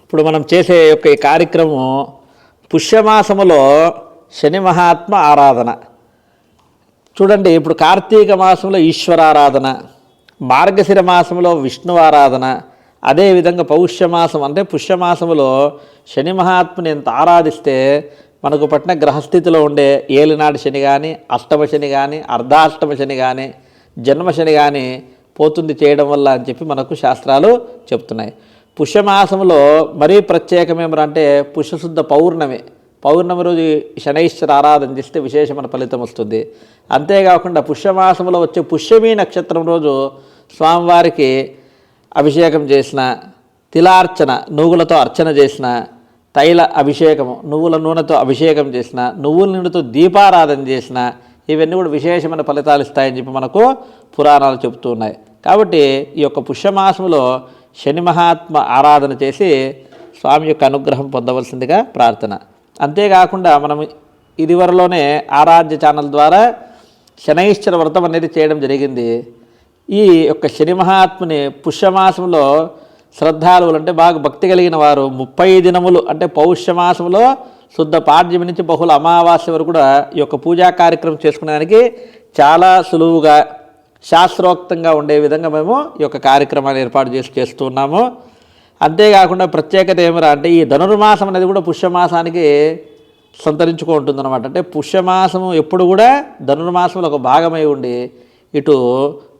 ఇప్పుడు మనం చేసే యొక్క ఈ కార్యక్రమం పుష్యమాసములో శని మహాత్మ ఆరాధన. చూడండి, ఇప్పుడు కార్తీక మాసంలో ఈశ్వరారాధన, మార్గశిర మాసంలో విష్ణు ఆరాధన, అదేవిధంగా పౌష్యమాసం అంటే పుష్యమాసములో శని మహాత్ముని ఎంత ఆరాధిస్తే మనకు పట్టిన గ్రహస్థితిలో ఉండే ఏలినాడు శని కానీ, అష్టమ శని కానీ, అర్ధాష్టమ శని కానీ, జన్మశని కానీ పోతుంది చేయడం వల్ల అని చెప్పి మనకు శాస్త్రాలు చెప్తున్నాయి. పుష్యమాసంలో మరీ ప్రత్యేకమేమంటే పుష్యశుద్ధ పౌర్ణమి రోజు శనైశ్వర ఆరాధన చేస్తే విశేషమైన ఫలితం వస్తుంది. అంతేకాకుండా పుష్యమాసంలో వచ్చే పుష్యమీ నక్షత్రం రోజు స్వామివారికి అభిషేకం చేసిన, తిలార్చన నువ్వులతో అర్చన చేసిన, తైల అభిషేకము నువ్వుల నూనెతో అభిషేకం చేసిన, నువ్వుల నూనెతో దీపారాధన చేసిన, ఇవన్నీ కూడా విశేషమైన ఫలితాలు ఇస్తాయని చెప్పి మనకు పురాణాలు చెబుతూ ఉన్నాయి. కాబట్టి ఈ యొక్క పుష్యమాసంలో శని మహాత్మ ఆరాధన చేసి స్వామి యొక్క అనుగ్రహం పొందవలసిందిగా ప్రార్థన. అంతేకాకుండా మనం ఇదివరలోనే ఆరాధ్య ఛానల్ ద్వారా శనైశ్వర వ్రతం అనేది చేయడం జరిగింది. ఈ యొక్క శని మహాత్ముని పుష్యమాసంలో శ్రద్ధాలువులు అంటే బాగా భక్తి కలిగిన వారు 30 దినములు అంటే పౌష్యమాసంలో శుద్ధ పాడ్యమి నుంచి బహుళ అమావాస్య వరకు కూడా ఈ యొక్క పూజా కార్యక్రమం చేసుకునేదానికి చాలా సులువుగా శాస్త్రోక్తంగా ఉండే విధంగా మేము ఈ యొక్క కార్యక్రమాన్ని ఏర్పాటు చేస్తూ ఉన్నాము. అంతేకాకుండా ప్రత్యేకత ఏమిరా అంటే ఈ ధనుర్మాసం అనేది కూడా పుష్యమాసానికి సంతరించుకుంటుందన్నమాట. అంటే పుష్యమాసము ఎప్పుడు కూడా ధనుర్మాసంలో ఒక భాగమై ఉండి ఇటు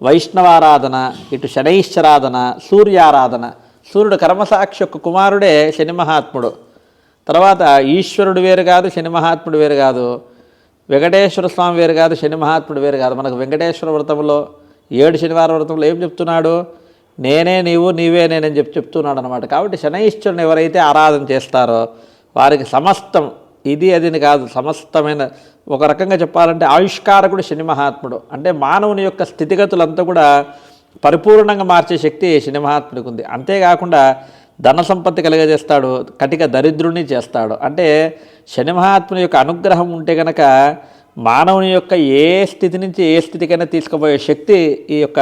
వైష్ణవారాధన, ఇటు శనైశ్వరాధన, సూర్యారాధన. సూర్యుడు కర్మసాక్షి యొక్క కుమారుడే శని మహాత్ముడు. తర్వాత ఈశ్వరుడు వేరు కాదు, శని మహాత్ముడు వేరు కాదు, వెంకటేశ్వర స్వామి వేరు కాదు, శని మహాత్ముడు వేరు కాదు. మనకు వెంకటేశ్వర వ్రతంలో 7 శనివార వ్రతంలో ఏం చెప్తున్నాడు? నేనే నీవు, నీవే నేనని చెప్తున్నాడు అనమాట. కాబట్టి శనైశ్వరుని ఎవరైతే ఆరాధన చేస్తారో వారికి సమస్తం ఇది అదిని కాదు, సమస్తమైన ఒక రకంగా చెప్పాలంటే ఆయుష్కారకుడు శని మహాత్ముడు. అంటే మానవుని యొక్క స్థితిగతులంతా కూడా పరిపూర్ణంగా మార్చే శక్తి శని మహాత్ముడికి ఉంది. అంతేకాకుండా ధన సంపత్తి కలిగజేస్తాడు, కటిక దరిద్రుని చేస్తాడు. అంటే శని మహాత్ముని యొక్క అనుగ్రహం ఉంటే కనుక మానవుని యొక్క ఏ స్థితి నుంచి ఏ స్థితికైనా తీసుకుపోయే శక్తి ఈ యొక్క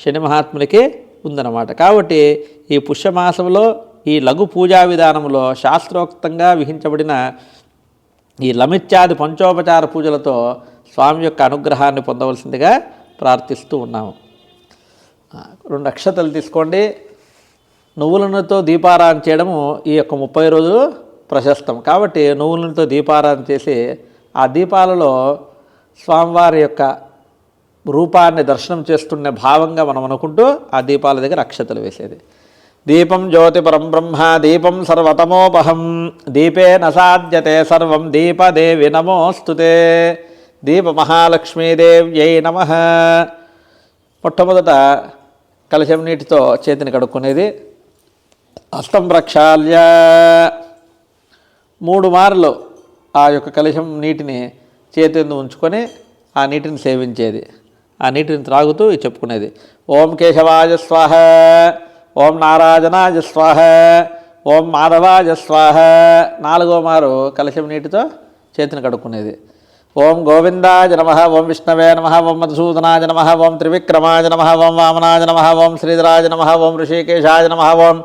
శని మహాత్మునికి ఉందన్నమాట. కాబట్టి ఈ పుష్యమాసంలో ఈ లఘు పూజా విధానంలో శాస్త్రోక్తంగా విహించబడిన ఈ లమిత్యాది పంచోపచార పూజలతో స్వామి యొక్క అనుగ్రహాన్ని పొందవలసిందిగా ప్రార్థిస్తూ ఉన్నాము. 2 అక్షతలు తీసుకోండి. నువ్వులతో దీపారాధన చేయడము ఈ యొక్క 30 రోజులు ప్రశస్తం. కాబట్టి నువ్వులతో దీపారాధన చేసి ఆ దీపాలలో స్వామివారి యొక్క రూపాన్ని దర్శనం చేస్తున్న భావంగా మనం అనుకుంటూ ఆ దీపాల దగ్గర అక్షతలు వేసేది. దీపం జ్యోతి పరం బ్రహ్మ దీపం సర్వతమోపహం దీపేన సాధ్యతే సర్వం దీపదేవి నమోస్తుతే దీప మహాలక్ష్మీదేవ్యై నమః. మొట్టమొదట కలశం నీటితో చేతిని కడుక్కునేది. హస్తం ప్రక్షాళ్య 3 మార్లు ఆ యొక్క కలశం నీటిని చేతిని ఉంచుకొని ఆ నీటిని సేవించేది. ఆ నీటిని త్రాగుతూ చెప్పుకునేది ఓం కేశవాయ స్వాహ, ఓం నారాయణాయ స్వాహ, ఓం మాధవాయ స్వాహ. 4వ మారు కలశం నీటితో చేతిని కడుక్కునేది. ఓం గోవిందాయ నమః, ఓం విష్ణవే నమః, ఓం మధుసూదనాయ నమః, ఓం త్రివిక్రమాయ నమః, ఓం వామనాయ నమః, ఓం శ్రీధరాయ నమః, ఓం ఋషికేశాయ నమః, ఓం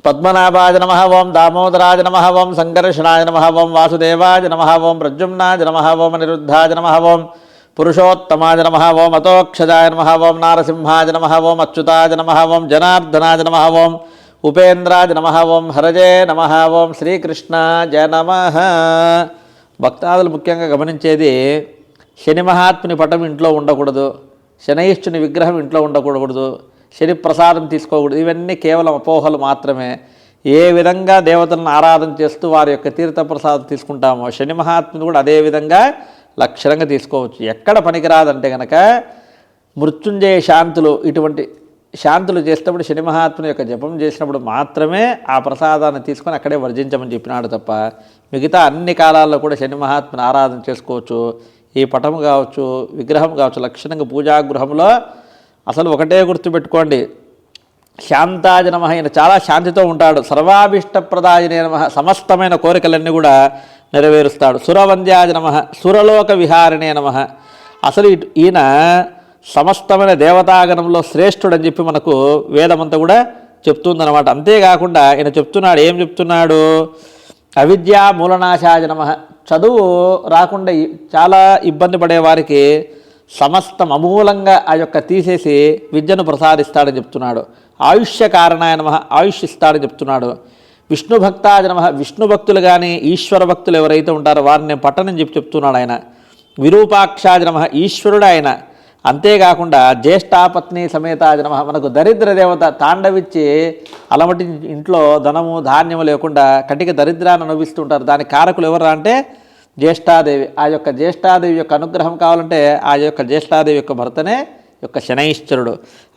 పద్మనాభాయ నమః, ఓం దామోదరాయ నమః, ఓం సంకర్షణాయ నమః, ఓం వాసుదేవాయ నమః, ఓం ప్రద్యుమ్నాయ నమః, ఓం అనిరుద్ధాయ నమః, ఓం పురుషోత్తమాయ నమః, ఓం అతోక్షజాయ నమః, ఓం నారసింహాయ నమః, ఓం అచ్యుతాయ నమః, ఓం జనార్దనాయ నమః, ఓం ఉపేంద్రాయ నమః, ఓం హరజే నమః, ఓం శ్రీకృష్ణాయ నమః. భక్తాదులు ముఖ్యంగా గమనించేది శని మహాత్ముని పటం ఇంట్లో ఉండకూడదు, శనైశ్వరుని విగ్రహం ఇంట్లో ఉండకూడదు, శని ప్రసాదం తీసుకోకూడదు. ఇవన్నీ కేవలం అపోహలు మాత్రమే. ఏ విధంగా దేవతలను ఆరాధన చేస్తూ వారి యొక్క తీర్థప్రసాదం తీసుకుంటామో శని మహాత్ముని కూడా అదే విధంగా లక్షణంగా తీసుకోవచ్చు. ఎక్కడ పనికిరాదంటే కనుక మృత్యుంజయ శాంతులు, ఇటువంటి శాంతులు చేసేటప్పుడు శని మహాత్ముని యొక్క జపం చేసినప్పుడు మాత్రమే ఆ ప్రసాదాన్ని తీసుకొని అక్కడే వర్జించమని చెప్పినాడు తప్ప మిగతా అన్ని కాలాల్లో కూడా శని మహాత్ముని ఆరాధన చేసుకోవచ్చు. ఈ పటం కావచ్చు, విగ్రహం కావచ్చు, లక్షణంగా పూజాగృహంలో అసలు ఒకటే గుర్తుపెట్టుకోండి, శాంతాయ నమః. ఆయన చాలా శాంతితో ఉంటాడు. సర్వాభిష్టప్రదాయనే నమః, సమస్తమైన కోరికలన్నీ కూడా నెరవేరుస్తాడు. సురవంద్యాయ నమః, సురలోక విహారిణే నమః. అసలు ఈయన సమస్తమైన దేవతాగణంలో శ్రేష్ఠుడని చెప్పి మనకు వేదమంతా కూడా చెప్తుందన్నమాట. అంతేకాకుండా ఈయన చెప్తున్నాడు, ఏం చెప్తున్నాడు? అవిద్యా మూలనాశాయ నమః. చదువు రాకుండా చాలా ఇబ్బంది పడే వారికి సమస్తం అమూలంగా ఆ యొక్క తీసేసి విద్యను ప్రసాదిస్తాడని చెప్తున్నాడు. ఆయుష్య కారణాయ నమః, ఆయుష్ ఇస్తాడని చెప్తున్నాడు. విష్ణు భక్తాయ నమః, విష్ణు భక్తులు కానీ ఈశ్వర భక్తులు ఎవరైతే ఉంటారో వారిని నేను పట్టనని చెప్తున్నాడు ఆయన. విరూపాక్షాయ నమః, ఈశ్వరుడు ఆయన. అంతేకాకుండా జ్యేష్ఠాపత్ని సమేతాయ నమః, మనకు దరిద్ర దేవత తాండవిచ్చి అలమటి ఇంట్లో ధనము ధాన్యము లేకుండా కటిక దరిద్రాన్ని అనుభవిస్తుంటారు. దానికి కారకులు ఎవరు అంటే జ్యేష్ఠాదేవి. ఆ యొక్క జ్యేష్ఠాదేవి యొక్క అనుగ్రహం కావాలంటే ఆ యొక్క జ్యేష్ఠాదేవి యొక్క భర్తనే యొక్క శనైశ్వరుడు.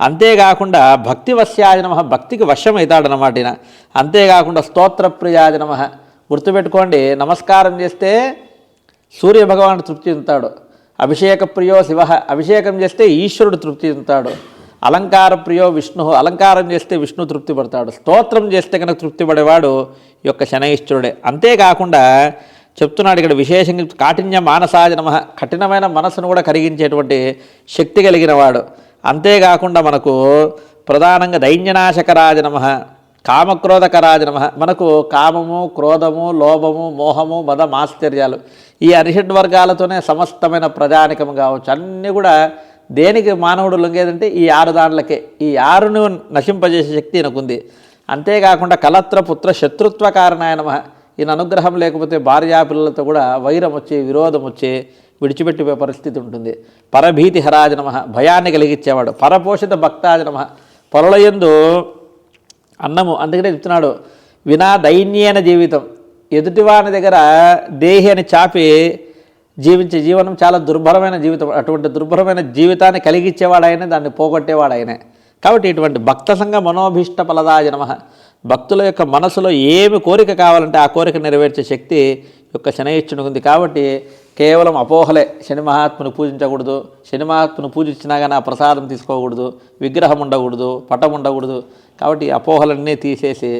అంతేకాకుండా భక్తి వశ్యాయ నమః, భక్తికి వశం అవుతాడనమాట ఈయన. అంతేకాకుండా స్తోత్రప్రియాయ నమః, గుర్తుపెట్టుకోండి, నమస్కారం చేస్తే సూర్యభగవానుడు తృప్తి చెందుతాడు. అభిషేక ప్రియో శివ, అభిషేకం చేస్తే ఈశ్వరుడు తృప్తి చెందుతాడు. అలంకార ప్రియో విష్ణు, అలంకారం చేస్తే విష్ణు తృప్తి పడతాడు. స్తోత్రం చేస్తే కనుక తృప్తి పడేవాడు ఈ యొక్క శనైశ్వరుడే. అంతేకాకుండా చెప్తున్నాడు ఇక్కడ విశేషంగా కాఠిన్య మానసాయ నమః, కఠినమైన మనసును కూడా కరిగించేటువంటి శక్తి కలిగిన వాడు. అంతేకాకుండా మనకు ప్రధానంగా దైన్యనాశకరాజ నమః, కామక్రోధకరాజ నమః. మనకు కామము, క్రోధము, లోభము, మోహము, మద మాశ్చర్యాలు ఈ అరిషడ్ వర్గాలతోనే సమస్తమైన ప్రజానికము కావచ్చు అన్నీ కూడా దేనికి మానవుడు లొంగేదంటే ఈ 6 దాంట్లకే. ఈ 6ను నశింపజేసే శక్తి ఈయనకుంది. అంతేకాకుండా కలత్ర పుత్ర శత్రుత్వ కారణాయ నమః, ఈయన అనుగ్రహం లేకపోతే భార్యాపిల్లలతో కూడా వైరం వచ్చి విరోధం వచ్చి విడిచిపెట్టిపోయే పరిస్థితి ఉంటుంది. పరభీతి హరాజ నమః, భయాన్ని కలిగించేవాడు. పరపోషిత భక్తాజ నమః, పరులయందు అన్నము. అందుకనే చెప్తున్నాడు వినా దైన్యేన జీవితం, ఎదుటివాని దగ్గర దేహి అని చాపి జీవించే జీవనం చాలా దుర్భరమైన జీవితం. అటువంటి దుర్భరమైన జీవితాన్ని కలిగించేవాడైనా దాన్ని పోగొట్టేవాడైనా. కాబట్టి ఇటువంటి భక్త సంఘ మనోభీష్ట ఫలదాయ నమః, భక్తుల యొక్క మనసులో ఏమి కోరిక కావాలంటే ఆ కోరిక నెరవేర్చే శక్తి యొక్క శనైశ్వరునికి ఉంది. కాబట్టి కేవలం అపోహలే శని మహాత్ముని పూజించకూడదు, శని మహాత్ముని పూజించినా కానీ ఆ ప్రసాదం తీసుకోకూడదు, విగ్రహం ఉండకూడదు, పటం ఉండకూడదు. కాబట్టి అపోహలన్నీ తీసేసి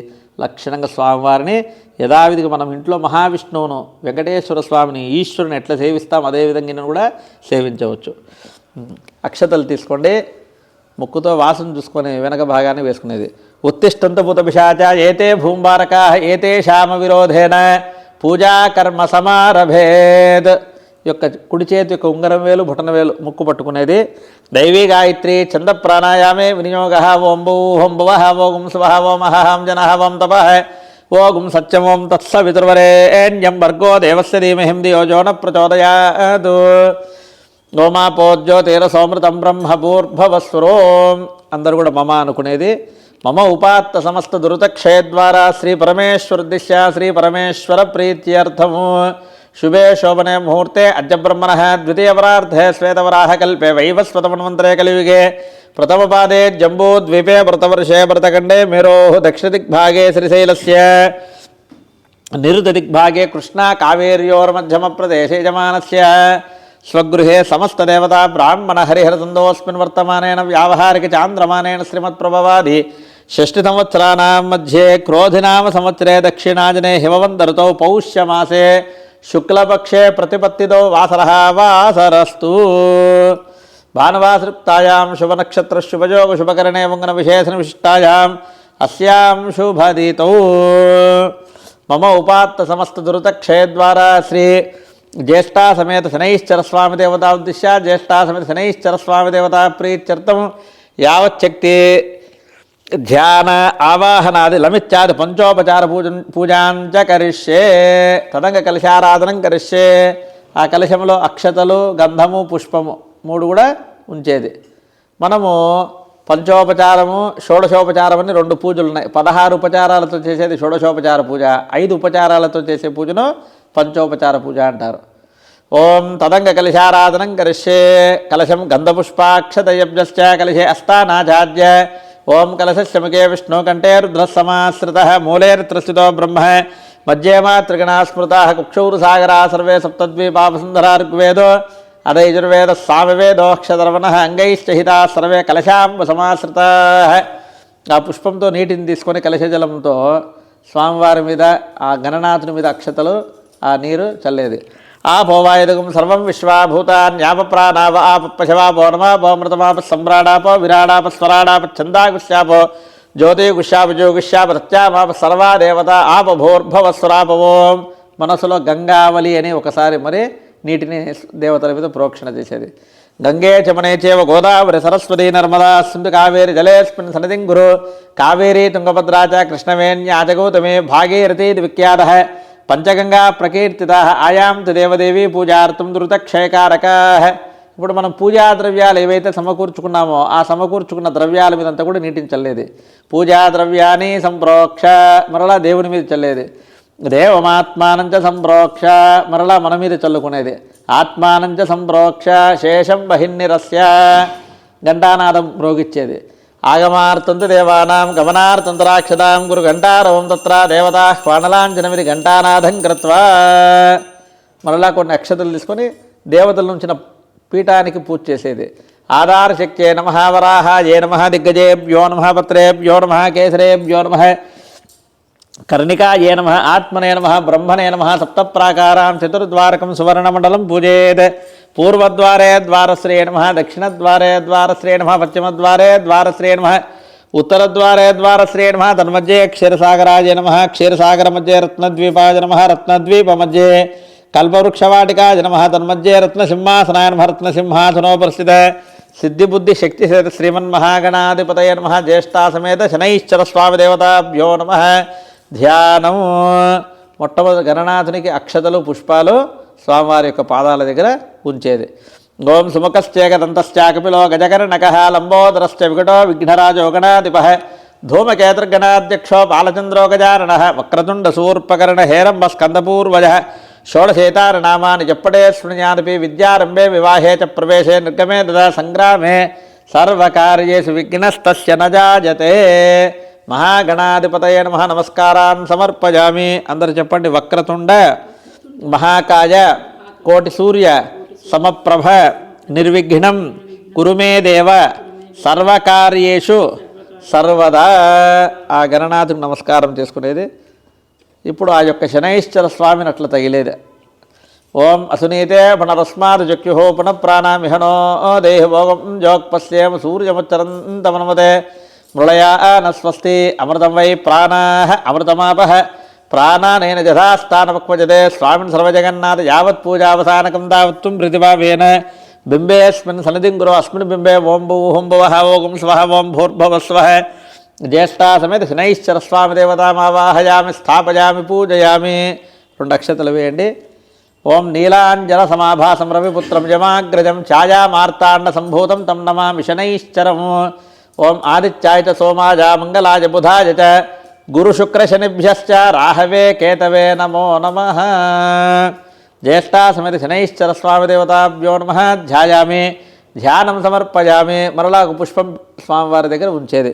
లక్షణంగా స్వామివారిని యథావిధిగా మనం ఇంట్లో మహావిష్ణువును, వెంకటేశ్వర స్వామిని, ఈశ్వరుని ఎట్లా సేవిస్తాం అదేవిధంగా కూడా సేవించవచ్చు. అక్షతలు తీసుకోండి, ముక్కుతో వాసన చూసుకొని వెనక భాగాన్ని వేసుకునేది. ఉత్తిష్టంత భూత పిశాచ ఏతే భూంబారకా ఏతే శ్యామ విరోధేన పూజాకర్మ సమారభేద్. యొక్క కుడి చేతి యొక్క ఉంగరం వేలు, బొటన వేలు ముక్కు పట్టుకునేది. దైవీ గాయత్రి ఛంద ప్రాణాయామే వినియోగ. ఓం భూ ఓం భువ ఓం శువ ఓం అహం జన ఓం తప ఓం సత్యం ఓం తత్సవితుర్వరేణ్యం భర్గో దేవస్య ధీమహి ధియో యో న ప్రచోదయాత్. ఓమాపోజ్యోతిర సోమృతం బ్రహ్మ భూర్భవస్వరోం. అందరూ కూడా మమ అనుకునేది. మమ ఉపాత్త సమస్త దురుతక్షయద్వారా శ్రీ పరమేశ్వర దిశ శ్రీ పరమేశ్వర ప్రీత్యర్థము శుభే శోభనే ముహూర్తే అద్య బ్రహ్మణః ద్వితీయవరార్ధే శ్వేతవరాహకల్పే వైవస్వతమన్వంతరే కలియుగే ప్రథమపాదే జంబూద్వీపే భరతవర్షే భరతఖండే మేరోః దక్షిణదిగ్భాగే శ్రీశైలస్య నిరుతదిగ్భాగే కృష్ణా కావేర్యోర్మధ్యమప్రదేశే యజమానస్య స్వగృహే సమస్తదేవతా బ్రాహ్మణ హరిహరతందోస్మిన్ వర్తమానేన వ్యావహారిక చాంద్రమానేన శ్రీమత్ప్రభవాది షష్ఠి సంవత్సరాణం మధ్యే క్రోధినామ సంవత్సరే దక్షిణాజనే హిమవంతరుతౌ పౌష్యమాసే శుక్లపక్షే ప్రతిపత్తితో వాసరః వాసరస్తు. భానువాసృప్తాయాం శుభనక్షత్ర శుభయోగ శుభకరణే వంగన విశేషణ విశిష్టాయాం అస్యాం శుభదీతౌ మమ ఉపాత్త సమస్త దురుతక్షయద్వారా శ్రీ జ్యేష్ఠా సమేత శనైశ్చర స్వామి దేవతా ఉద్దిశ్య జ్యేష్ఠా సమేత శనైశ్చర స్వామి దేవతా ప్రీత్యర్థం యావచ్చక్తి ధ్యాన ఆవాహనాది లమిత్యాది పంచోపచార పూజాంచ కరిష్యే. తదంగ కలశారాధనం కరిష్యే. ఆ కలశంలో అక్షతలు, గంధము, పుష్పము 3 కూడా ఉంచేది. మనము పంచోపచారము, షోడశోపచారం అని 2 పూజలు ఉన్నాయి. 16 ఉపచారాలతో చేసేది షోడశోపచార పూజ, 5 ఉపచారాలతో చేసే పూజను పంచోపచార పూజ అంటారు. ఓం తదంగ కలశారాధనం కరిష్యే. కలశం గంధపుష్పాక్షతయబ్జశ్చ కలశే అస్తానాచార్య. ఓం కలశస్య ముఖే విష్ణు కంఠే రుద్రసమాశ్రితః మూలేర్త్రస్థితో బ్రహ్మ మధ్యేమా త్రిగణా స్మృతాః కుక్షౌరుసాగరా సర్వే సప్తద్వీపావసుంధరా ఋగ్వేదో అదైజుర్వేద సామవేదోక్షధర్వణః అంగైశ్చహితాః సర్వే కలశాంబ సమాశ్రితాః. ఆ పుష్పంతో నీటిని తీసుకొని కలశజలంతో స్వామివారి మీద, ఆ గణనాథుని మీద అక్షతలు, ఆ నీరు చల్లేది. ఆపోవాయుధకం సర్వం విశ్వాభూతాన్యాపప్రాణాప ఆప పశవాపో నమాపో మృతమాప సమ్రాడాపో విరాడాప స్వరాడాప ఛందాగుశ్యాపో జ్యోతిగుష్యాపజ్యోగుష్యాపత్యామాప సర్వా దేవత ఆపభోర్భవస్వరాపవోం. మనసులో గంగావళి అని ఒకసారి మరి నీటిని దేవతల మీద ప్రోక్షణ చేసేది. గంగే చమనే చేవ గోదావరి సరస్వతి నర్మదా సింధు కావేరి జలేస్మిన్ సన్నిధిం గురు. కావేరీ తుంగభద్రా చ కృష్ణవేణ్యా చ గౌతమి భాగీరథీ విఖ్యాతః. పంచగంగా ప్రకీర్తితాః ఆయాం తు దేవదేవీ పూజార్థం ధృతక్షయకారకాః. ఇప్పుడు మనం పూజా ద్రవ్యాలు ఏవైతే సమకూర్చుకున్నామో ఆ సమకూర్చుకున్న ద్రవ్యాల మీదంతా కూడా నీటిని చల్లేది. పూజా ద్రవ్యాన్ని సంప్రోక్ష, మరలా దేవుని మీద చల్లేది. దేవమాత్మానంచ సంప్రోక్ష, మరలా మన మీద చల్లుకునేది. ఆత్మానంచ సంప్రోక్ష శేషం బహిర్నిరస్య, ఘంటానాదం మ్రోగిచ్చేది. ఆగమార్తంతు దేవానాం గమనార్తంతు రాక్షదాం గురు ఘంటారవం తత్ర దేవతా క్వాణలాంజనమిది ఘంటానాదం కృత్వా. మరలా కొన్ని అక్షతలు తీసుకొని దేవతల నుంచిన పీఠానికి పూజ చేసేది. ఆధారశక్తే నమః వరాహాయే నమః దిగ్గజేభ్యో నమః పత్రేభ్యో నమః కేసరేభ్యో నమః కర్ణికాయే నమః ఆత్మనే నమః బ్రహ్మణే నమః సప్తప్రాకారాం చతుర్ద్వారకం సువర్ణమండలం పూజేత్. పూర్వద్వారే ద్వారశ్రే నమః దక్షిణద్వారే ద్వారశ్రే నమః పశ్చిమద్వారే ద్వారశ్రే నమః ఉత్తరద్వారే ద్వారశ్రే నమః తన్మధ్యే క్షీరసాగరాయ నమః క్షీరసాగర మధ్యే రత్నద్వీపాయ నమః రత్నద్వీప మధ్యే కల్పవృక్షవాటికాయ నమః తన్మధ్యే రత్నసింహాసనాయ నమః రత్నసింహాసనోపరిస్థిత. సిద్ధిబుద్ధి శక్తి శ్రీమన్మహాగణాధిపతయ నమః జ్యేష్ఠాసమేత శనైశ్చర స్వామి దేవతాభ్యో నమః. ధ్యానం. మొట్టమొదటి గణనాథునికి అక్షతలు పుష్పాలు స్వామివారి యొక్క పాదాల దగ్గర ఉంచేది. ఓం సుముఖశ్చేకదంతశ్చాకపిలో గజకర్ణకః లంబోదరశ్చ వికటో విఘ్నరాజో గణాధిపః ధూమకేతుర్గణాధ్యక్షో బాలచంద్రో గజాననః వక్రతుండ శూర్పకర్ణ హేరంబ స్కందపూర్వజః. షోడశేతారనామాని జప్పడే శృణ్యాదపి విద్యారంభే వివాహే చ ప్రవేశే నిర్గమే తదా సంగ్రామే సర్వకార్యేషు విఘ్నస్తస్య న జాయతే. మహాగణాధిపతయ నమః నమస్కారాన్ సమర్పయామి. అందరూ చెప్పండి. వక్రతుండ మహాకాయ కోటి సూర్య సమప్రభ నిర్విఘ్నం కురుమే దేవ సర్వకార్యేషు సర్వదా. ఆ గణనాథుకు నమస్కారం చేసుకునేది. ఇప్పుడు ఆ యొక్క శనైశ్చర స్వామిని అట్లా తగిలేది. ఓం అసునీతే పునరస్మాత్ జక్యుహో పునఃప్రాణామిహనో దేహభోగం జోక్పశ్యేమ సూర్యముచ్చరంతమనుమతే మృళయా న స్వస్తి అమృతం వై ప్రాణాః అమృతమాపః ప్రాణానేన జథాస్థానమక్వజతే. స్వామిన్ సర్వజగన్నాథ యావత్ పూజావసానకం తావత్తుం ప్రతిభావేన బింబేస్మిన్ సన్నిధిం గురు అస్మిన్ బింబే ఓం భూహుం భువః ఓం స్వః ఓం భూర్భువస్వః. జ్యేష్ఠాసమేత శనైశ్చర స్వామి దేవతామావాహయామి స్థాపయామి పూజయామి. 2 అక్షతలు వేయండి. ఓం నీలాంజన సమాభాసం రవిపుత్రం జమాగ్రజం ఛాయామార్తాండ సంభూతం తం నమామి శనైశ్చరం. ఓం ఆదిత్యాయ చ సోమాయ మంగళాయ బుధాయ చ గురుశుక్రశనిభ్యశ్చ రాహవే కేతవే నమో నమః. జ్యేష్ఠాసమేత శనైశ్చర స్వామి దేవతాభ్యో నమః. ధ్యాయామి, ధ్యానం సమర్పయామి. మరలా ఒక పుష్పం స్వామివారి దగ్గర ఉంచేది.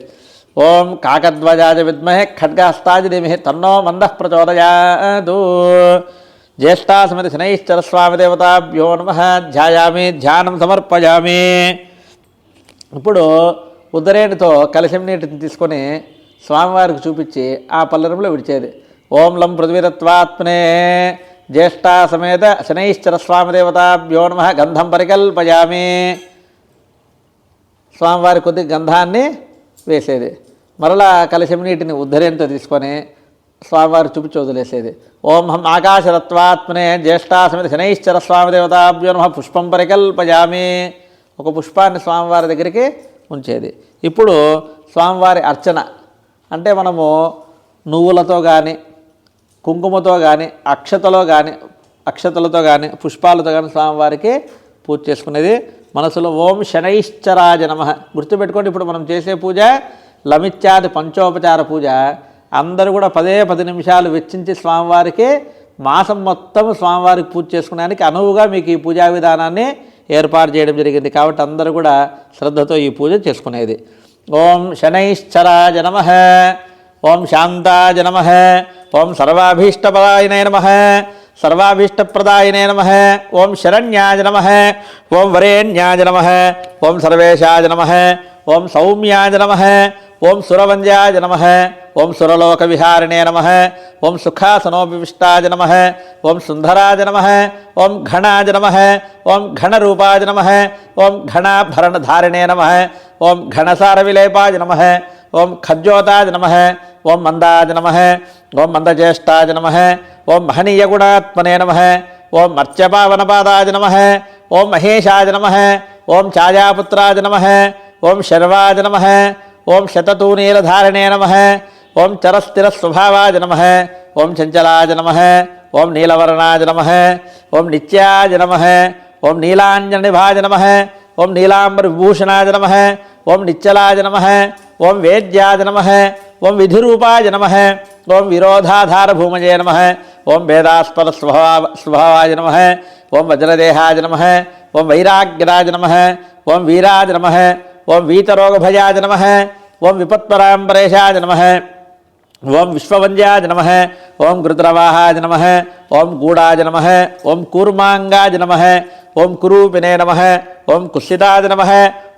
ఓం కాకధ్వజాయ విద్మహే ఖడ్గహస్తాయ ధీమహి తన్నో మందః ప్రచోదయాత్. జ్యేష్ఠాసమేత శనైశ్చర స్వామి దేవతాభ్యో నమః. ధ్యాయామి, ధ్యానం సమర్పయామి. ఇప్పుడు ఉదరేణితో కలశం నీటిని తీసుకొని స్వామివారికి చూపించి ఆ పల్లెరంలో విడిచేది. ఓం లం పృథ్వీతత్వాత్మనే జ్యేష్ఠాసమేత శనైశ్చర స్వామి దేవతాభ్యో నమః. గంధం పరికల్పయామి. స్వామివారి కొద్ది గంధాన్ని వేసేది. మరలా కలశం నీటిని ఉద్ధరేణితో తీసుకొని స్వామివారికి చూపించి వదిలేసేది. ఓం హం ఆకాశరత్వాత్మనే జ్యేష్ఠాసమేత శనైశ్చర స్వామి దేవతాభ్యో నమః. పుష్పం పరికల్పయామి. ఒక పుష్పాన్ని స్వామివారి దగ్గరికి ఉంచేది. ఇప్పుడు స్వామివారి అర్చన అంటే మనము నువ్వులతో కానీ కుంకుమతో కానీ అక్షతలతో కానీ పుష్పాలతో కానీ స్వామివారికి పూజ చేసుకునేది. మనసులో ఓం శనైశ్చరాయ నమః గుర్తుపెట్టుకోండి. ఇప్పుడు మనం చేసే పూజ లమిత్యాది పంచోపచార పూజ. అందరూ కూడా 10 నిమిషాలు వెచ్చించి స్వామివారికి మాసం మొత్తం స్వామివారికి పూజ చేసుకునేందుకు అనువుగా మీకు ఈ పూజా విధానాన్ని ఏర్పాటు చేయడం జరిగింది. కాబట్టి అందరూ కూడా శ్రద్ధతో ఈ పూజ చేసుకునేది. ఓం శనైశ్చరాయ నమః. ఓం శాంతాయ నమః. ఓం సర్వాభీష్టపదాయనే నమః. సర్వాభీష్టప్రదాయనే నమః. ఓం శరణ్యాయ నమః. ఓం వరేణ్యాయ నమః. ఓం సర్వేశాయ నమః. ఓం సౌమ్యాయ నమః. ఓం సురవంద్యాయ నమః. ఓం సురలోకవిహారిణే నమః. ఓం సుఖాసనోపవిష్టాయ నమః. ఓం సుందరాయ నమః. ఓం ఘణాయ నమః. ఓం ఘణరూపాయ నమః. ఓం ఘణాభరణధారిణే నమః. ఓం ఘణసారవిలేపాయ నమః. ఓం ఖజ్జోతాయ నమః, ఓం మందాయ నమః, ఓం మందజ్యేష్ఠాయ నమః, ఓం మహనీయగుణాత్మనే నమః, ఓం మర్త్యపావనపాదాయ నమః, ఓం మహేశాయ నమః, ఓం ఛాయాపుత్రాయ నమః, ఓం శర్వాయ నమః, ఓం శతతూనీలధారిణే నమః, ఓం చరస్థిరస్వభావాయ నమః, ఓం చంచలాయ నమః, ఓం నీలవర్ణాయ నమః, ఓం నిత్యాయ నమః, ఓం నీలాంజననిభాయ నమః, ఓం నీలాంబరవిభూషణాయ నమః, ఓం నిశ్చలాయ నమః, ఓం వేద్యాయ నమః, ఓం విధిరూపాయ నమః, ఓం విరోధాధారభూమజే నమః, ఓం వేదాస్పద స్వభావాయ నమః, ఓం వజ్రదేహాయ నమః, ఓం వైరాగ్యరాజ నమః, ఓం వీరాజ నమః, ఓం వీతరోగభయాజ నమః, ఓం విపత్పరాంబరేశాజ నమః, ఓం విశ్వవంద్యాజ నమః, ఓం గృద్రవాహాజ నమః, ఓం గూడాజ నమః, ఓం కూర్మాంగాజ నమః, ఓం కురూపిణే నమః, ఓం కుస్సితాజ నమః,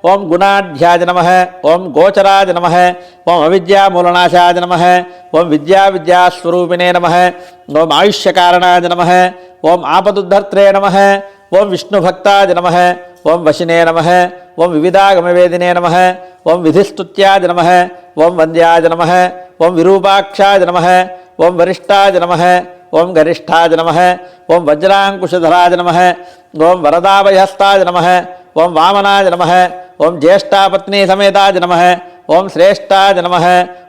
ఓం గుణాఢ్యాజ నమః, ఓం గోచరాజ నమః, ఓం అవిద్యామూలనాశాజ నమః, ఓం విద్యాస్వరూపిణే నమః, ఓం ఆయుష్యకారణాజ నమః, ఓం ఆపదుద్ధర్త్రే నమః, ఓం విష్ణుభక్తాజ నమః, ఓం వశినే నమః, ఓం వివిధాగమవేదినే నమః, ఓం విధిస్తుత్యాజ నమః, ఓం వంద్యాజ నమః, ఓం విరూపాక్షాజ నమః, ఓం వరిష్టాజ నమః, ఓం గరిష్టాజ నమః, ఓం వజ్రాంకుశధరాజ నమః, ఓం వరదాభయహస్తాజ నమః, ఓం వామనాజ నమః, ఓం జ్యేష్ఠాపత్నీ సమేతాజ నమః, ఓం శ్రేష్ఠాజ నమః,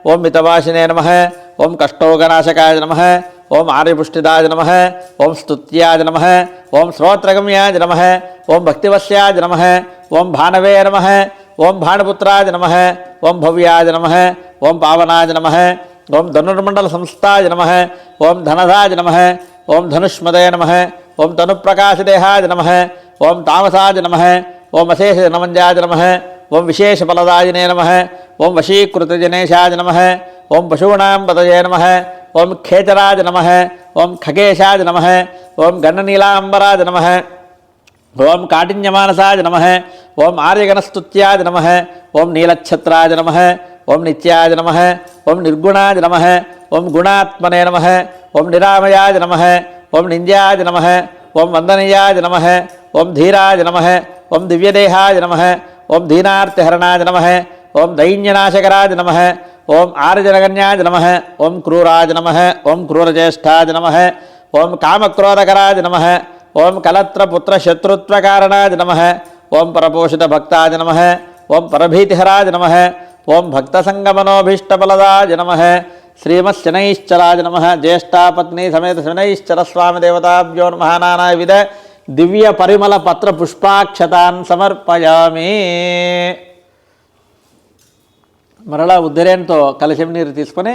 ఓం మితవాసినే నమః, ఓం కష్టోగనాశకాయ నమః, ఓం ఆర్యపుష్టిదాయ నమః, ఓం స్తుత్యాజ నమః, ఓం శ్రోత్రగమ్యాజ నమః, ఓం భక్తివస్యాజ నమః, ఓం భానవే నమః, ఓం భానుపుత్రాజ నమః, ఓం భవ్యాజ నమః, ఓం పావనాజ నమః, ఓం ధనుర్మండల సంస్థాయ నమః, ఓం ధనదాజ నమః, ఓం ధనుష్మదే నమః, ఓం తనుప్రకాశదేహాజ నమః, ఓం తామసాజ నమః, ఓం అశేషనమంజాజ నమః, ఓం విశేషఫలదాయినే నమః, ఓం వశీకృతజనేశాజ నమః, ఓం పశూనాం పతయే నమః, ఓం ఖేచరాజ నమః, ఓం ఖగేశాజ నమః, ఓం గణనీలాంబరాజ నమః, ఓం కాఠిన్యమానసాజ నమః, ఓం ఆర్యగణస్తుత్యాజ నమః, ఓం నీలఛత్రాజ నమః, ఓం నిత్యాజ నమః, ఓం నిర్గుణాజ నమః, ఓం గుణాత్మనే నమః, ఓం నిరామయాజ నమః, ఓం నింద్యాజ నమః, ఓం వందనీయాజ నమః, ఓం ధీరాజ నమః, ఓం దివ్యదేహాజ నమః, ఓం దీనార్తిహరణాజ నమః, ఓం దైన్యనాశకరాజ నమః, ఓం ఆర్జనగణ్యాజ నమః, ఓం క్రూరాజ నమః, ఓం క్రూరజ్యేష్ఠాజ నమః, ఓం కామక్రోధకరాజ నమః, ఓం కలత్రపుత్రశత్రుత్వకారణాజ నమః, ఓం పరపోషితభక్తాజ నమః, ఓం పరభీతిహరాజ నమః, ఓం భక్తసంగమనోభీష్టఫలదాజ నమః, శ్రీమశనైశ్చరాజ నమః, జ్యేష్ఠాపత్ని సమేత శనైశ్చరస్వామి దేవతాభ్యో నమః, నానావిధ దివ్య పరిమళ పత్ర పుష్పాక్షతాన్ సమర్పయామి. మరలా ఉద్ధరేణితో కలశం నీరు తీసుకొని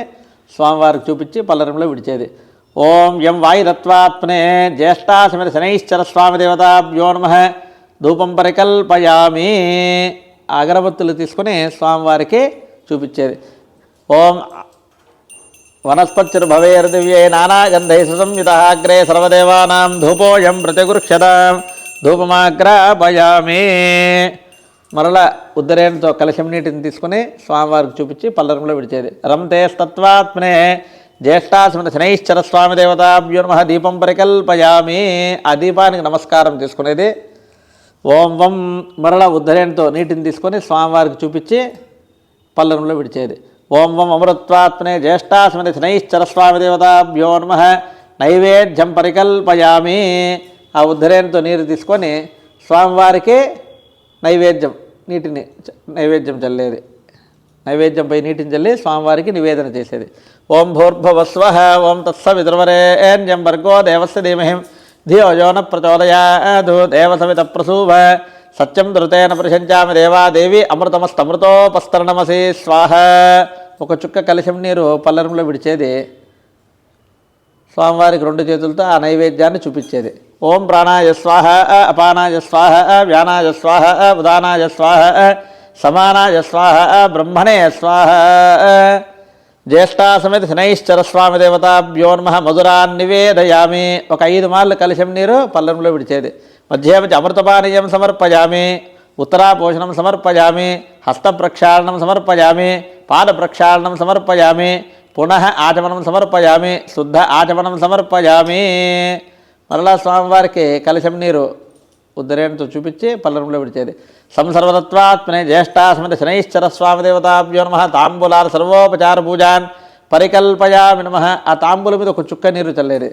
స్వామివారికి చూపించి పల్లరంలో విడిచేది. ఓం యం వాయురత్వాత్మనే జ్యేష్ఠా సమేత శనైశ్చర స్వామి దేవతాభ్యో నమః ధూపం పరికల్పయామి. అగరబత్తులు తీసుకొని స్వామివారికి చూపించేది. ఓం వనస్పత్యుర్భవేర్దివ్యే నానాగంధై సుసంయుతః సర్వదేవానాం ధూపోయం ప్రతిగృహ్యతాం ధూపమాగ్రాపయామి. మరలా ఉద్ధరేణితో కలశం నీటిని తీసుకుని స్వామివారికి చూపించి పల్లరంలో విడిచేది. రంతే తత్వాత్మనే జ్యేష్ఠాస్మృత శనైశ్చర స్వామి దేవతాభ్యో నమః దీపం పరికల్పయామి. ఆ దీపానికి నమస్కారం తీసుకునేది. ఓం వం మరలా ఉద్ధరేణితో నీటిని తీసుకొని స్వామివారికి చూపించి పల్లరంలో విడిచేది. ఓం వం అమృత్వాత్మనే జ్యేష్ఠాస్మృత శనైశ్చర స్వామి దేవతాభ్యో నమః నైవేద్యం పరికల్పయామి. ఆ ఉద్ధరేణితో నీరు తీసుకొని స్వామివారికి నైవేద్యం చల్లేది. నైవేద్యంపై నీటిని చల్లి స్వామివారికి నివేదన చేసేది. ఓం భూర్భువస్వః ఓం తత్సవితుర్వరేణ్యం భర్గో దేవస్య ధీమహి ధియో యో న ప్రచోదయాత్ దేవసవిత ప్రసూభ సత్యం ధృతేన ప్రశంచామి దేవాదేవి అమృతమస్తమృతోపస్తరణమసి స్వాహ. ఒక చుక్క కలశం నీరు పల్లరంలో విడిచేది. స్వామివారికి రెండు చేతులతో ఆ నైవేద్యాన్ని చూపించేది. ఓం ప్రాణాయ స్వాహ అపానాయ స్వాహ వ్యానాయ స్వాహ ఉదానాయ స్వాహ సమానాయ స్వాహ బ్రహ్మణే స్వాహ. జ్యేష్ఠా సమేత శనైశ్చర స్వామి దేవతాభ్యో నమః మధురాన్ నివేదయామి. ఒక 5 మార్లు కలశం నీరు పల్లెంలో విడిచేది. మధ్య అమృతపానీయం సమర్పయామి, ఉత్తరాపోషణం సమర్పయామి, హస్తప్రక్షాళనం సమర్పయామి, పాదప్రక్షాళనం సమర్పయామి, పునః ఆచమనం సమర్పయామి, శుద్ధ ఆచమనం సమర్పయామి. మరలా స్వామివారికి కలశం నీరు ఉద్దరేణతో చూపించి పల్లెంలో విడిచేది. సంసర్వతత్వాత్మనే జ్యేష్ఠాసమిత శనైశ్చర స్వామి దేవతాభ్యో నమః తాంబూలాలు సర్వోపచార పూజాన్ పరికల్పయామి నమః. ఆ తాంబూల మీద ఒక చుక్క నీరు చల్లేది.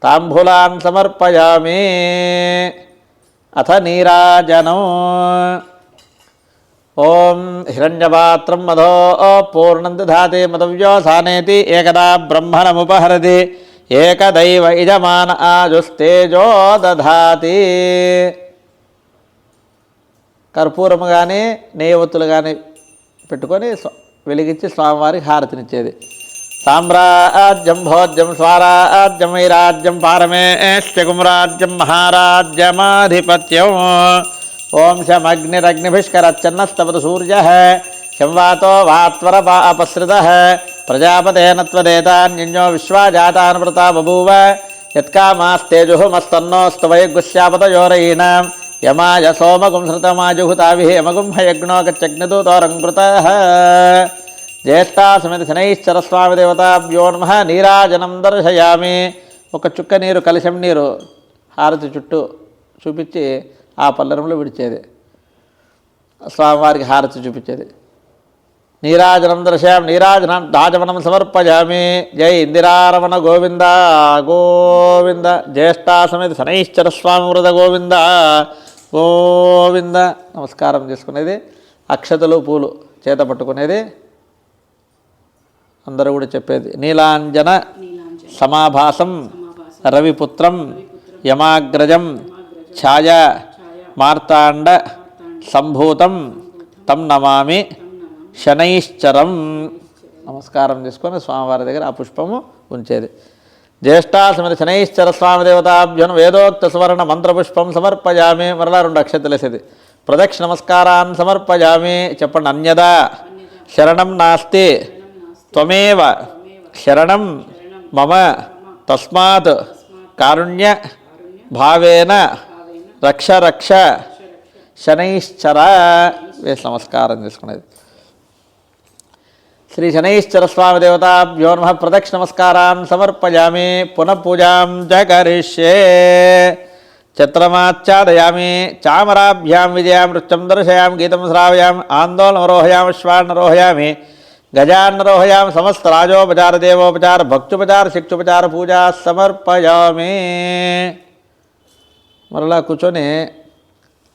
తాంబూలాన్ సమర్పయామి. అథ నీరాజనం. ఓం హిరణ్యపాత్రం మధో పూర్ణం దధాతి మదవ్యోసానేతి ఏకదా బ్రహ్మణముపహరతి ఏకదైవ యజమాన ఆజుస్తేజో దధాతి. కర్పూరము కానీ నెయ్యవత్తులు కానీ పెట్టుకొని వెలిగించి స్వామివారికి హారతినిచ్చేది. సామ్రాజ్యం భోజ్యం స్వరాజ్యం వైరాజ్యం పారమేష్యకుమ్రాజ్యం మహారాజ్యమాధిపత్యం. ఓం శమగ్నిరగ్నిభిష్కరచ్చన్నస్తపతు సూర్య శం వాతో వాత్వరపాపసృత ప్రజాపతేన త్వదేతాన్యో విశ్వాజాతాన్ వ్రతా బభూవ యత్కామాస్తేజుఃమస్తన్నోస్తు వైగుస్యాపతయోరయీణాం యమాయ సోమగుం శ్రుతమాజుహుతాభిः యమగుం హయజ్ఞో గచ్చగ్నిదూతోరం కృతః. జ్యేష్ఠాసమిత శనైశ్చర స్వామి దేవతాభ్యో నమః. నీరాజనం దర్శయామి. ఒక చుక్క నీరు కలశం నీరు హారతి చుట్టూ చూపించి ఆ పల్లెంలో విడిచేది. స్వామివారికి హారతి చూపించేది. నీరాజనం దర్శయామి. నీరాజనం రాజవనం సమర్పయామి. జై ఇందిరారమణ గోవింద గోవింద. జ్యేష్ఠాసమిత శనైశ్చర స్వామి వృత గోవింద గోవింద. నమస్కారం చేసుకునేది. అక్షతలు పూలు చేత పట్టుకునేది. అందరూ కూడా చెప్పేది. నీలాంజన సమాభాసం రవిపుత్రం యమాగ్రజం ఛాయ మార్తాండ సంభూతం తం నమామి శనైశ్చరం. నమస్కారం చేసుకొని స్వామివారి దగ్గర ఆ పుష్పము ఉంచేది. జ్యేష్ఠాసమిత శనైశ్చర స్వామి దేవతాభ్యం వేదోక్త సువర్ణ మంత్రపుష్పం సమర్పయామి. మరలా 2 అక్షతలు వేసేది. ప్రదక్షిణ నమస్కారాన్ని సమర్పయామి. చెప్పండి. అన్యదా శరణం నాస్తి త్వమేవ శరణం మమ తస్మాత్ కారుణ్య భావేన రక్ష రక్ష శనైశ్చర. వేసి నమస్కారం చేసుకునేది. శ్రీ శనైశ్చర స్వామి దేవతాభ్యో నమః. ప్రదక్షిణ నమస్కారాన్ని సమర్పయామి. పునః పూజాం జకరిష్యే. ఛత్రమాచ్ఛాదయామి. చామరాభ్యాం విజయాం నృత్యం దర్శయాం గీతం శ్రావయాం ఆందోళనరోహయాం శ్వాన్నరోహయామి గజాన్నరోహయాం సమస్త రాజోపచార దేవోపచార భక్తుపచార శిక్షుపచార పూజా సమర్పయామి. మరలా కూర్చొని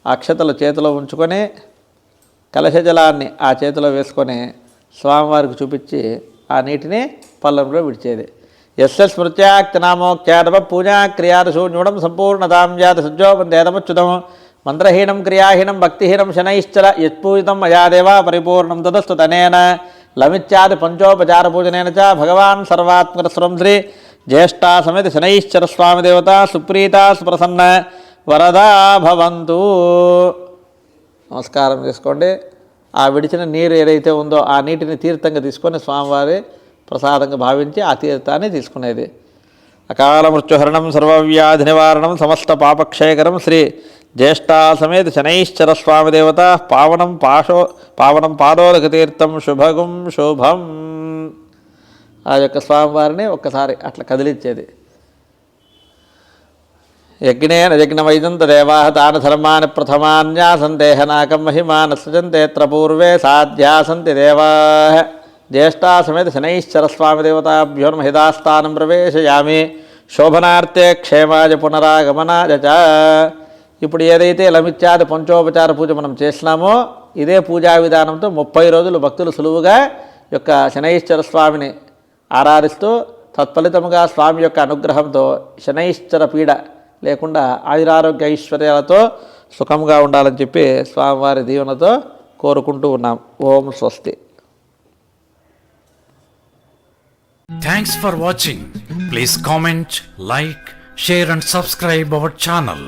అక్షతలు చేతిలో ఉంచుకొని కలశ జలాన్ని ఆ చేతిలో వేసుకొని స్వామివారికి చూపించి ఆ నీటిని పల్లెంలో విడిచేది. యస్య స్మృత్యాక్తనామోక్త్యాదవ పూజాక్రియాశూన్యుడం సంపూర్ణతాం జాత సజ్జోపందేదమచ్యుతం మంత్రహీనం క్రియాహీనం భక్తిహీనం శనైశ్చర యత్పూజితం మయాదేవ పరిపూర్ణం తదస్తు తనేన లమిత్యాది పంచోపచార పూజనేన చ భగవాన్ సర్వాత్మకస్వరం శ్రీ జ్యేష్ఠాసమిత శనైశ్చర స్వామి దేవత సుప్రీత సుప్రసన్న వరదా భవంతు. నమస్కారం చేసుకోండి. ఆ విడిచిన నీరు ఏదైతే ఉందో ఆ నీటిని తీర్థంగా తీసుకొని స్వామివారి ప్రసాదంగా భావించి ఆ తీర్థాన్ని తీసుకునేది. అకాల మృత్యుహరణం సర్వవ్యాధి నివారణం సమస్త పాపక్షయకరం శ్రీ జ్యేష్ఠాసమేత శనైశ్చర స్వామి దేవత పావనం పాదోదక తీర్థం శుభగుం శుభం. ఆ యొక్క స్వామివారిని ఒక్కసారి అట్లా కదిలించేది. యజ్ఞేన యజ్ఞవైదం తదేవా తాన ధర్మాన్ని ప్రథమాన్యాసందేహనాకం మహిమాన సృజంతేత్ర పూర్వే సాధ్యాసంతి దేవా. జ్యేష్ఠాసమేత శనైశ్చర స్వామి దేవతాభ్యో నమః. హితాస్థానం ప్రవేశయామి. శోభనార్థే క్షేమాయ పునరాగమనాయ చ. ఇప్పుడు ఏదైతే లమిత్యాది పంచోపచార పూజ మనం చేసినామో ఇదే పూజా విధానంతో 30 రోజులు భక్తులు సులువుగా యొక్క శనైశ్చర స్వామిని ఆరాధిస్తూ తత్ఫలితముగా స్వామి యొక్క అనుగ్రహంతో శనైశ్చర పీడ లేకుండా ఆయురారోగ్య ఐశ్వర్యాలతో సుఖంగా ఉండాలని చెప్పి స్వామివారి దీవెనతో కోరుకుంటూ ఉన్నాం. ఓం స్వస్తి. Thanks for watching. Please comment, like, share and subscribe our channel.